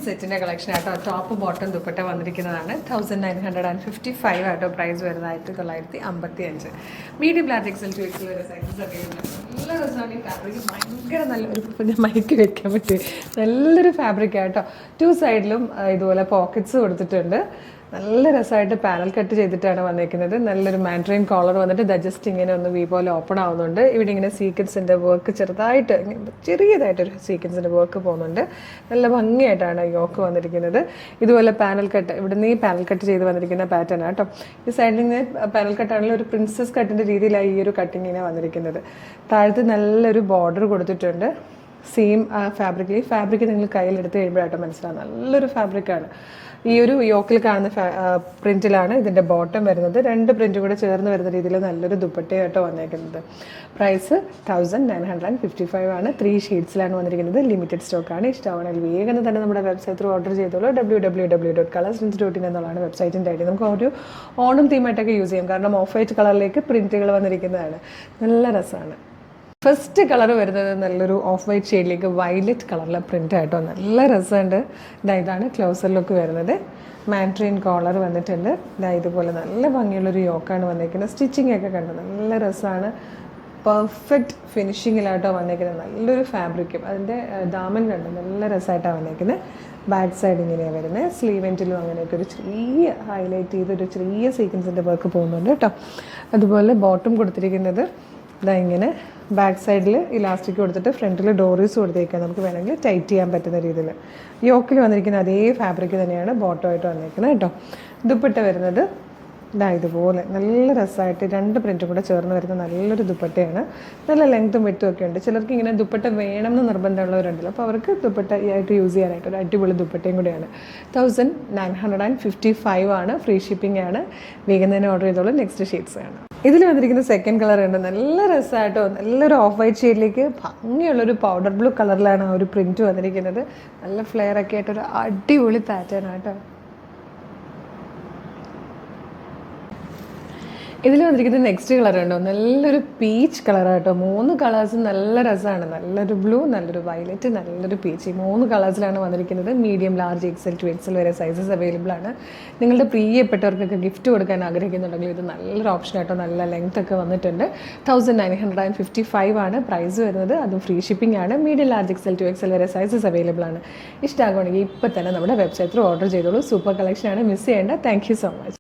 സെറ്റിൻ്റെ കളക്ഷൻ ആട്ടോ. Top bottom dupatta വന്നിരിക്കുന്നതാണ്. 1955 ആട്ടോ പ്രൈസ് വരുന്നത്. 1955. Medium large XL to XL sizes സൈസസ് അവൈലബിൾ ആണ്. നല്ല രസമാണ് ഈ ഫാബ്രിക്. ഭയങ്കര നല്ലൊരു മൈക്ക് വെക്കാൻ പറ്റും. നല്ലൊരു ഫാബ്രിക് ആട്ടോ. 2 സൈഡിലും ഇതുപോലെ പോക്കറ്റ്സ് കൊടുത്തിട്ടുണ്ട്. നല്ല രസമായിട്ട് പാനൽ കട്ട് ചെയ്തിട്ടാണ് വന്നിരിക്കുന്നത്. നല്ലൊരു മാൻഡ്രിൻ കോളർ വന്നിട്ട് ജസ്റ്റ് ഇങ്ങനെ ഒന്ന് വി പോലെ ഓപ്പൺ ആവുന്നുണ്ട്. ഇവിടെ ഇങ്ങനെ സീക്വൻസിൻ്റെ വർക്ക് ചെറിയതായിട്ടൊരു സീക്വൻസിൻ്റെ വർക്ക് പോകുന്നുണ്ട്. നല്ല ഭംഗിയായിട്ടാണ് യോക്ക് വന്നിരിക്കുന്നത്. ഇതുപോലെ പാനൽ കട്ട് ഇവിടുന്ന് ഈ പാനൽ കട്ട് ചെയ്ത് വന്നിരിക്കുന്ന പാറ്റേൺ ആട്ടോ. ഈ സൈഡിൽ നിന്ന് പാനൽ കട്ടാണെങ്കിൽ ഒരു പ്രിൻസസ് കട്ടിൻ്റെ രീതിയിലാണ് ഈ ഒരു കട്ടിങ്ങിനെ വന്നിരിക്കുന്നത്. താഴത്ത് നല്ലൊരു ബോർഡർ കൊടുത്തിട്ടുണ്ട്. സെയിം ഫാബ്രിക് നിങ്ങൾ കയ്യിലെടുത്ത് കഴിയുമ്പോഴാട്ടോ മനസ്സിലാവും. നല്ലൊരു ഫാബ്രിക്കാണ്. ഈ ഒരു യോക്കിൽ കാണുന്ന പ്രിൻറ്റിലാണ് ഇതിൻ്റെ ബോട്ടം വരുന്നത്. 2 പ്രിൻറ്റും കൂടെ ചേർന്ന് വരുന്ന രീതിയിൽ നല്ലൊരു ദുപ്പട്ടയായിട്ടോ വന്നേക്കുന്നത്. പ്രൈസ് 1955 ആണ്. 3 ഷെയ്ഡ്സിലാണ് വന്നിരിക്കുന്നത്. ലിമിറ്റഡ് സ്റ്റോക്കാണ്. ഇഷ്ടമാണെങ്കിൽ വേഗം തന്നെ നമ്മുടെ വെബ്സൈറ്റ് ത്രൂ ഓർഡർ ചെയ്തോളൂ. www.colorstrints.in എന്നുള്ളതാണ് വെബ്സൈറ്റിൻ്റെ ഐഡി. നമുക്ക് ഒരു ഓണം തീമായിട്ടൊക്കെ യൂസ് ചെയ്യാം. കാരണം ഓഫ് വൈറ്റ് കളറിലേക്ക് പ്രിൻറ്റുകൾ വന്നിരിക്കുന്നതാണ്. നല്ല രസമാണ്. ഫസ്റ്റ് കളർ വരുന്നത് നല്ലൊരു ഓഫ് വൈറ്റ് ഷെയ്ഡിലേക്ക് വയലറ്റ് കളറിലെ പ്രിൻ്റ് ആയിട്ടോ. നല്ല രസമുണ്ട്. ഇതാണ് ക്ലോസർ ലുക്ക് വരുന്നത്. മാൻഡ്രിൻ കോളർ വന്നിട്ടുണ്ട്. ഇതുപോലെ നല്ല ഭംഗിയുള്ളൊരു യോക്കാണ് വന്നിരിക്കുന്നത്. സ്റ്റിച്ചിങ് ഒക്കെ കണ്ടു നല്ല രസമാണ്. പെർഫെക്റ്റ് ഫിനിഷിങ്ങിലായിട്ടോ വന്നിരിക്കുന്നത്. നല്ലൊരു ഫാബ്രിക്കും അതിൻ്റെ ദാമൻ കണ്ടു നല്ല രസമായിട്ടാണ് വന്നിരിക്കുന്നത്. ബാക്ക് സൈഡ് ഇങ്ങനെയാണ് വരുന്നത്. സ്ലീവ് എൻഡിലും അങ്ങനെയൊക്കെ ഒരു ചെറിയ ഹൈലൈറ്റ് ചെയ്തൊരു ചെറിയ സീക്വൻസിൻ്റെ വർക്ക് പോകുന്നുണ്ട് കേട്ടോ. അതുപോലെ ബോട്ടം കൊടുത്തിരിക്കുന്നത് ഇങ്ങനെ ബാക്ക് സൈഡിൽ ഇലാസ്റ്റിക് കൊടുത്തിട്ട് ഫ്രണ്ടിൽ ഡോറീസ് കൊടുത്തേക്കാം. നമുക്ക് വേണമെങ്കിൽ ടൈറ്റ് ചെയ്യാൻ പറ്റുന്ന രീതിയിൽ. യോക്കിൽ വന്നിരിക്കുന്ന അതേ ഫാബ്രിക് തന്നെയാണ് ബോട്ടമായിട്ട് വന്നിരിക്കുന്നത് കേട്ടോ. ദുപ്പട്ട വരുന്നത് ഇതുപോലെ നല്ല രസമായിട്ട് 2 പ്രിൻറ്റും കൂടെ ചേർന്ന് വരുന്ന നല്ലൊരു ദുപ്പട്ടയാണ്. നല്ല ലെങ്ത്തും വെട്ടും ഒക്കെ ഉണ്ട്. ചിലർക്ക് ഇങ്ങനെ ദുപ്പട്ട വേണം എന്ന് നിർബന്ധമുള്ളവരുണ്ടല്ലോ. അപ്പോൾ അവർക്ക് ദുപ്പട്ട ആയിട്ട് യൂസ് ചെയ്യാനായിട്ട് ഒരു അടിപൊളി ദുപ്പട്ടയും കൂടെയാണ്. 1955 ആണ്. ഫ്രീ ഷിപ്പിംഗ് ആണ്. വേഗം തന്നെ ഓർഡർ ചെയ്തോളൂ. നെക്സ്റ്റ് ഷെയ്ഡ്സ് ആണ്. ഇതിൽ വന്നിരിക്കുന്ന സെക്കൻഡ് കളർ ഉണ്ട്. നല്ല രസമായിട്ടോ. നല്ലൊരു ഓഫ് വൈറ്റ് ഷെയ്ഡിലേക്ക് ഭംഗിയുള്ളൊരു പൗഡർ ബ്ലൂ കളറിലാണ് ആ ഒരു പ്രിൻറ്റ് വന്നിരിക്കുന്നത്. നല്ല ഫ്ലെയർ ഒക്കെ ആയിട്ടൊരു അടിപൊളി പാറ്റേൺ ആട്ടോ. ഇതിൽ വന്നിരിക്കുന്നത് നെക്സ്റ്റ് കളർ ഉണ്ടോ. നല്ലൊരു പീച്ച് കളറാട്ടോ. 3 കളേഴ്സും നല്ല രസമാണ്. നല്ലൊരു ബ്ലൂ, നല്ലൊരു വയലറ്റ്, നല്ലൊരു പീച്ച്. ഈ 3 കളേഴ്സിലാണ് വന്നിരിക്കുന്നത്. Medium large XL to XL sizes സൈസസ് അവൈലബിൾ ആണ്. നിങ്ങളുടെ പ്രിയപ്പെട്ടവർക്കൊക്കെ ഗിഫ്റ്റ് കൊടുക്കാൻ ആഗ്രഹിക്കുന്നുണ്ടെങ്കിൽ ഇത് നല്ലൊരു ഓപ്ഷൻ ആട്ടോ. നല്ല ലെങ്ത് ഒക്കെ വന്നിട്ടുണ്ട്. 1955 ആണ് പ്രൈസ് വരുന്നത്. അതും ഫ്രീ ഷിപ്പിംഗ് ആണ്. Medium large XL to XL sizes സൈസസ് അവൈലബിൾ ആണ്. ഇഷ്ടമാകുകയാണെങ്കിൽ ഇപ്പം തന്നെ നമ്മുടെ വെബ്സൈറ്റിൽ ഓർഡർ ചെയ്തോളൂ. സൂപ്പർ കളക്ഷനാണ്. മിസ് ചെയ്യേണ്ട. Thank you so much.